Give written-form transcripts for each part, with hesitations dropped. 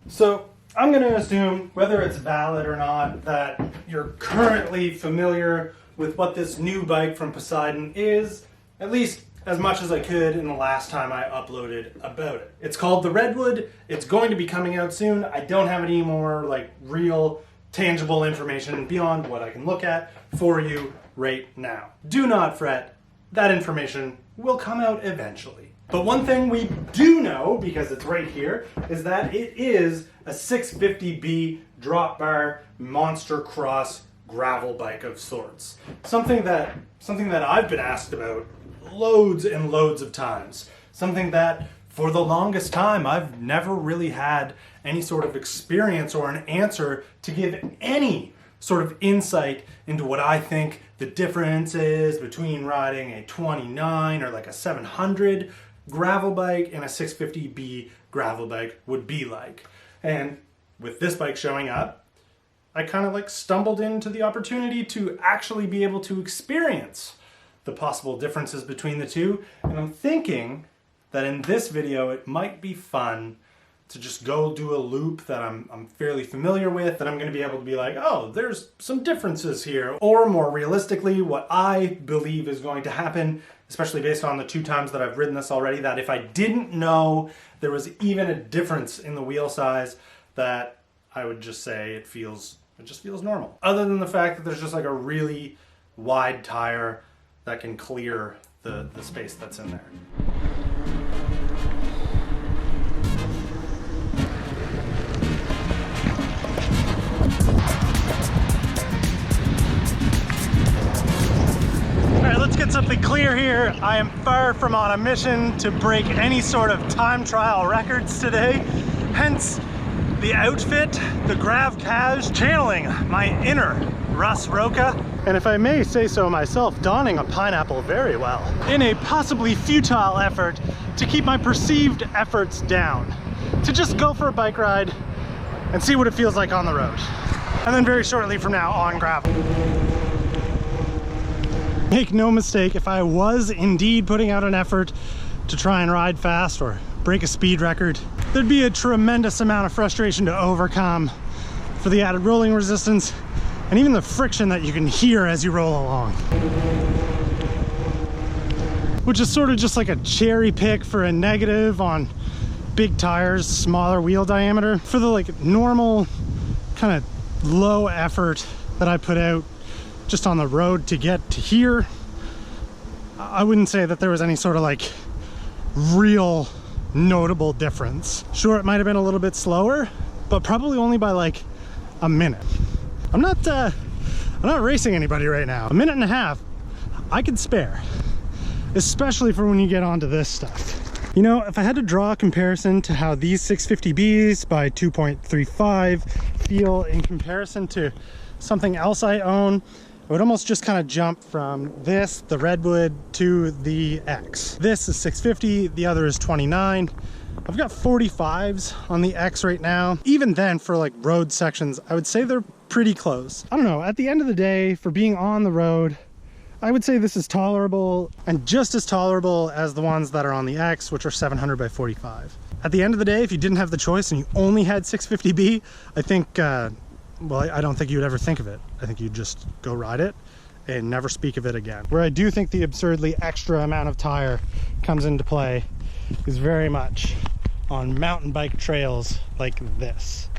So I'm going to assume, whether it's valid or not, that you're currently familiar with what this new bike from Poseidon is, at least as much as I could in the last time I uploaded about it. It's called the Redwood. It's going to be coming out soon. I don't have any more like real tangible information beyond what I can look at for you right now. Do not fret. That information will come out eventually. But one thing we do know, because it's right here, is that it is a 650B drop bar monster cross gravel bike of sorts. Something that I've been asked about loads and loads of times. Something that for the longest time I've never really had any sort of experience or an answer to give any sort of insight into what I think the difference is between riding a 29 or like a 700 gravel bike and a 650B gravel bike would be like. And with this bike showing up, I kind of like stumbled into the opportunity to actually be able to experience the possible differences between the two. And I'm thinking that in this video, it might be fun to just go do a loop that I'm fairly familiar with, that I'm going to be able to be like, oh, there's some differences here. Or more realistically, what I believe is going to happen, especially based on the 2 times that I've ridden this already, that if I didn't know there was even a difference in the wheel size, that I would just say it just feels normal. Other than the fact that there's just like a really wide tire that can clear the space that's in there. Let's get something clear here. I am far from on a mission to break any sort of time trial records today. Hence the outfit, the Grav Cash, channeling my inner Russ Roca. And if I may say so myself, donning a pineapple very well, in a possibly futile effort to keep my perceived efforts down. To just go for a bike ride and see what it feels like on the road. And then very shortly from now, on gravel. Make no mistake, if I was indeed putting out an effort to try and ride fast or break a speed record, there'd be a tremendous amount of frustration to overcome for the added rolling resistance and even the friction that you can hear as you roll along. Which is sort of just like a cherry pick for a negative on big tires, smaller wheel diameter. For the like normal kind of low effort that I put out just on the road to get to here, I wouldn't say that there was any sort of like real notable difference. Sure, it might have been a little bit slower, but probably only by like a minute. I'm not racing anybody right now. 1.5 minutes I could spare, especially for when you get onto this stuff. You know, if I had to draw a comparison to how these 650Bs by 2.35 feel in comparison to something else I own, I would almost just kind of jump from this, the Redwood, to the X. This is 650, the other is 29. I've got 45s on the X right now. Even then, for like road sections, I would say they're pretty close. I don't know, at the end of the day, for being on the road, I would say this is tolerable, and just as tolerable as the ones that are on the X, which are 700 by 45. At the end of the day, if you didn't have the choice and you only had 650B, I think, well, I don't think you'd ever think of it. I think you'd just go ride it and never speak of it again. Where I do think the absurdly extra amount of tire comes into play is very much on mountain bike trails like this.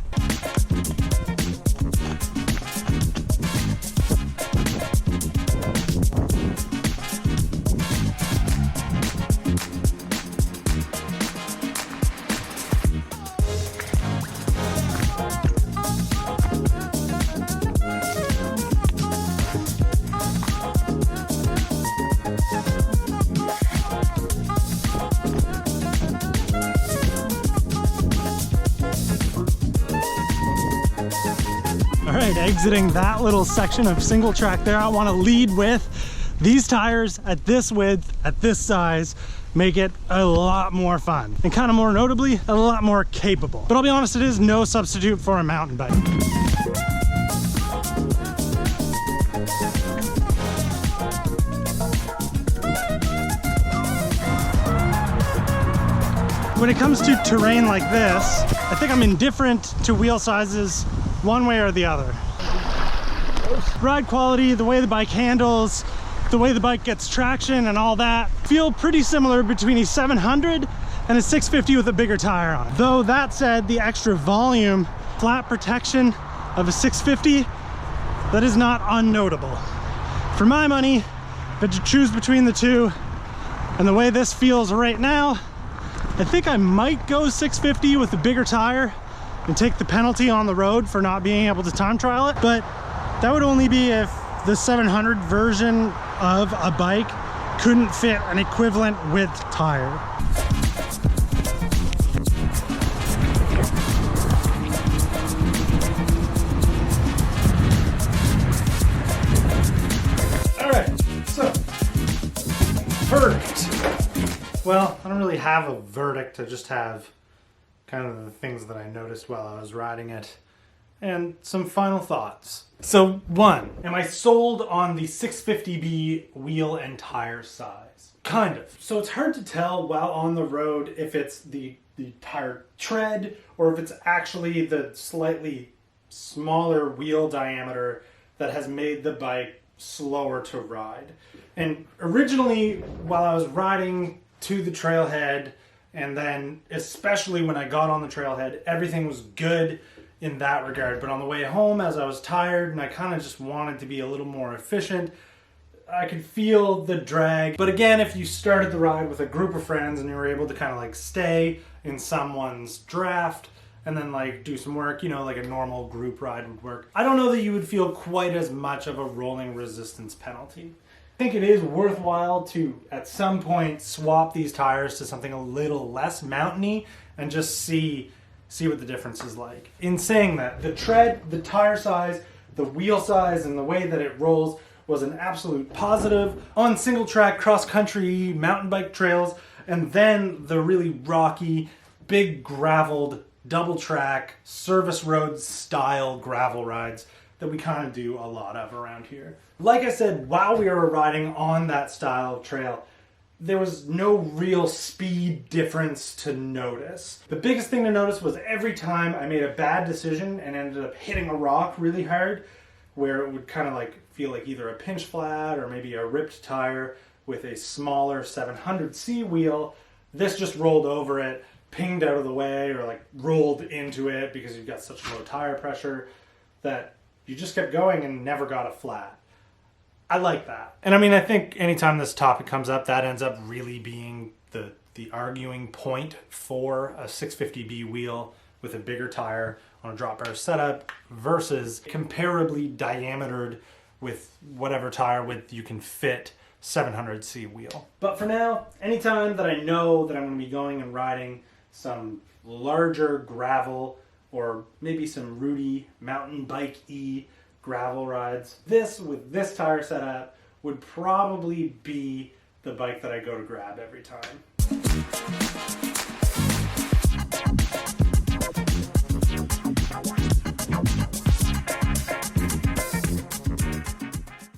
Exiting that little section of single track there, I want to lead with these tires at this width, at this size, make it a lot more fun and kind of more notably, a lot more capable. But I'll be honest, it is no substitute for a mountain bike. when it comes to terrain like this, I think I'm indifferent to wheel sizes one way or the other. Ride quality, the way the bike handles, the way the bike gets traction and all that feel pretty similar between a 700 and a 650 with a bigger tire on it. Though that said, the extra volume, flat protection of a 650, that is not unnotable. For my money, if I had to choose between the two and the way this feels right now, I think I might go 650 with a bigger tire and take the penalty on the road for not being able to time trial it. But that would only be if the 700 version of a bike couldn't fit an equivalent width tire. All right, so verdict. Well, I don't really have a verdict. I just have kind of the things that I noticed while I was riding it and some final thoughts. So 1, am I sold on the 650B wheel and tire size? Kind of. So it's hard to tell while on the road if it's the tire tread or if it's actually the slightly smaller wheel diameter that has made the bike slower to ride. And originally, while I was riding to the trailhead, and then especially when I got on the trailhead, everything was good in that regard. But on the way home, as I was tired and I kind of just wanted to be a little more efficient, I could feel the drag. But again, if you started the ride with a group of friends and you were able to kind of like stay in someone's draft and then like do some work, you know, like a normal group ride would work, I don't know that you would feel quite as much of a rolling resistance penalty. I think it is worthwhile to, at some point, swap these tires to something a little less mountainy and just see what the difference is like. In saying that, the tread, the tire size, the wheel size, and the way that it rolls was an absolute positive on single track cross-country mountain bike trails, and then the really rocky, big graveled, double track, service road style gravel rides that we kind of do a lot of around here. Like I said, while we were riding on that style of trail, there was no real speed difference to notice. The biggest thing to notice was every time I made a bad decision and ended up hitting a rock really hard, where it would kind of like feel like either a pinch flat or maybe a ripped tire with a smaller 700C wheel, this just rolled over it, pinged out of the way, or like rolled into it because you've got such low tire pressure that you just kept going and never got a flat. I like that. And I mean, I think anytime this topic comes up, that ends up really being the arguing point for a 650B wheel with a bigger tire on a drop bar setup versus comparably diametered with whatever tire width you can fit 700C wheel. But for now, anytime that I know that I'm going to be going and riding some larger gravel or maybe some rooty mountain bike-y gravel rides, this with this tire setup would probably be the bike that I go to grab every time.